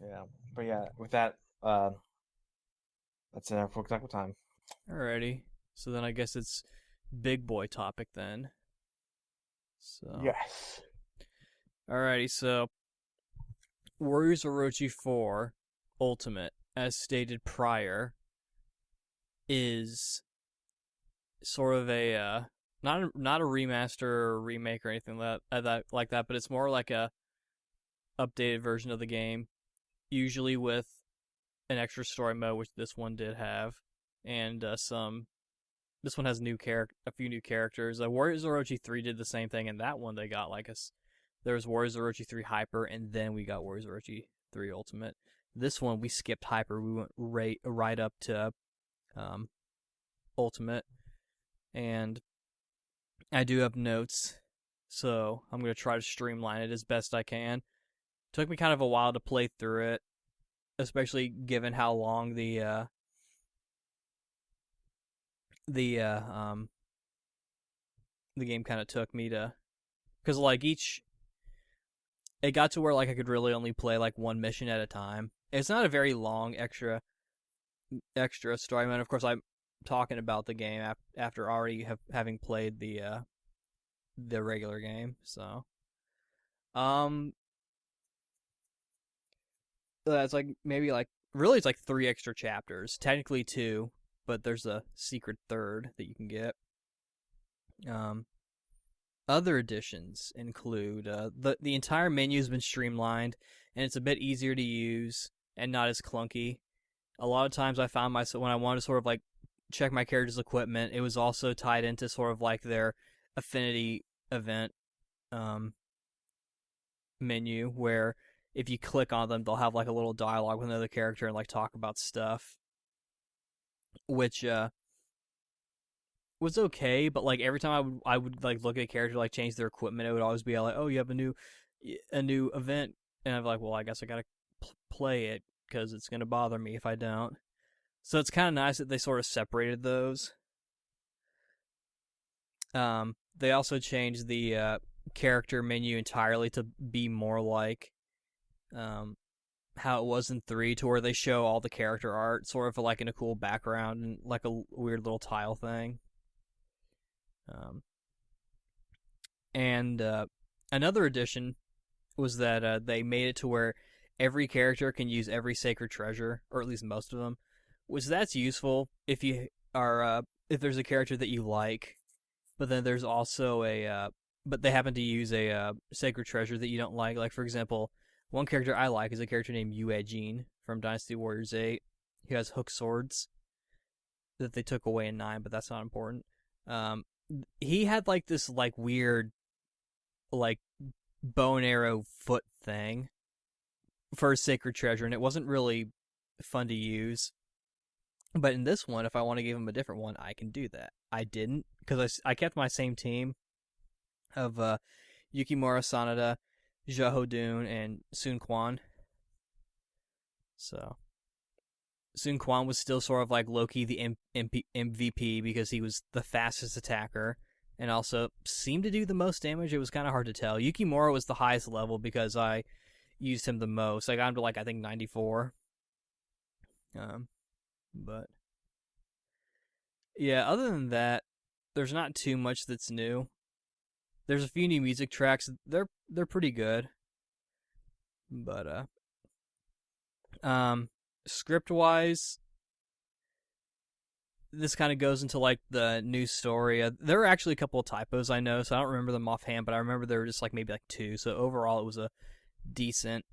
Yeah, but yeah, with that, that's enough for tackle time. Alrighty. So then I guess it's big boy topic then. So, Yes. alrighty. So Warriors Orochi 4 Ultimate, as stated prior, is sort of a not a remaster or remake or anything like that, but it's more like a updated version of the game, usually with an extra story mode, which this one did have, and some. This one has a few new characters. Warriors Orochi 3 did the same thing, and that one they got like there was Warriors Orochi 3 Hyper, and then we got Warriors Orochi 3 Ultimate. This one we skipped Hyper, we went right up to um, Ultimate, and I do have notes, so I'm gonna try to streamline it as best I can. Took me kind of a while to play through it, especially given how long the uh, um the game kind of took me to, because like each it got to where like I could really only play like one mission at a time. It's not a very long extra story mode. Of course, I'm talking about the game after already having played the regular game. So um, that's like maybe like really it's like three extra chapters. Technically two, but there's a secret third that you can get. Um, Other additions include the entire menu has been streamlined, and it's a bit easier to use and not as clunky. A lot of times I found myself when I wanted to sort of like check my character's equipment, it was also tied into sort of like their affinity event um, menu where if you click on them, they'll have like a little dialogue with another character and like talk about stuff, which was okay. But like every time I would like look at a character like change their equipment, it would always be like, oh, you have a new event, and I'm like, well, I guess I gotta play it because it's gonna bother me if I don't. So it's kind of nice that they sort of separated those. They also changed the character menu entirely to be more like um, how it was in 3, to where they show all the character art sort of like in a cool background and like a weird little tile thing. Um, and Another addition was that they made it to where every character can use every sacred treasure, or at least most of them, which that's useful if you are if there's a character that you like, but then there's also but they happen to use a sacred treasure that you don't like. Like for example, one character I like is a character named Yue Jin from Dynasty Warriors 8. He has hook swords that they took away in 9, but that's not important. Um, he had like this like weird like bow and arrow foot thing for a sacred treasure, and it wasn't really fun to use. But in this one, if I want to give him a different one, I can do that. I didn't because I kept my same team of Yukimura Sanada, Jaho Dun, and Sun Quan. So Sun Quan was still sort of like Loki the MVP because he was the fastest attacker and also seemed to do the most damage. It was kind of hard to tell. Yukimura was the highest level because I used him the most. I got him to like I think 94. Um, but yeah, other than that, there's not too much that's new. There's a few new music tracks. They're pretty good. But script wise, this kind of goes into like the new story. There are actually a couple of typos I know, so I don't remember them offhand, but I remember there were just like maybe like two. So overall, it was a decent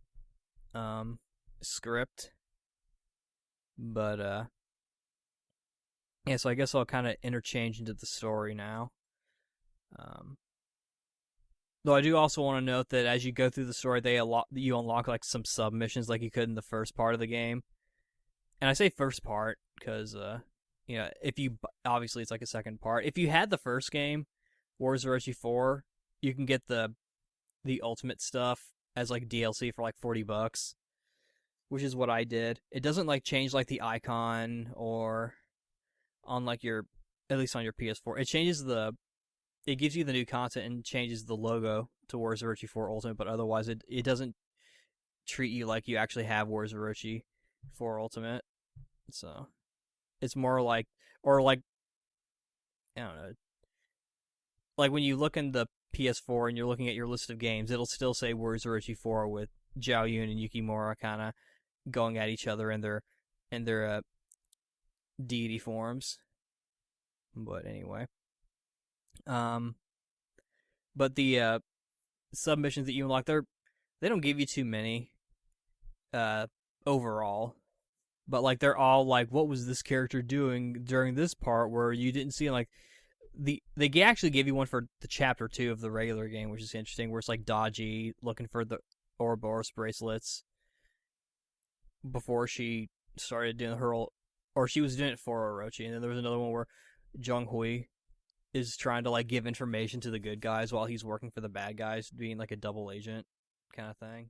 script. But yeah, so I guess I'll kind of interchange into the story now. Um, Though I do also want to note that as you go through the story, you unlock like some submissions like you could in the first part of the game. And I say first part because if you obviously it's like a second part. If you had the first game, Wars of Orochi 4, you can get the ultimate stuff as like DLC for like $40, which is what I did. It doesn't like change like the icon or on like your at least on your PS4. It gives you the new content and changes the logo to Wars of Orochi 4 Ultimate, but otherwise it doesn't treat you like you actually have Wars Orochi for Ultimate. So it's more like, or like, I don't know, like when you look in the PS4 and you're looking at your list of games, it'll still say Wars Orochi 4 with Zhao Yun and Yukimura kind of going at each other in their deity forms. But anyway, um, but the submissions that you unlock, they don't give you too many, overall. But like they're all like, what was this character doing during this part where you didn't see? Like they actually gave you one for the chapter 2 of the regular game, which is interesting. Where it's like Dodgy looking for the Ouroboros bracelets before she started doing or she was doing it for Orochi, and then there was another one where Zhong Hui is trying to like give information to the good guys while he's working for the bad guys, being like a double agent kind of thing.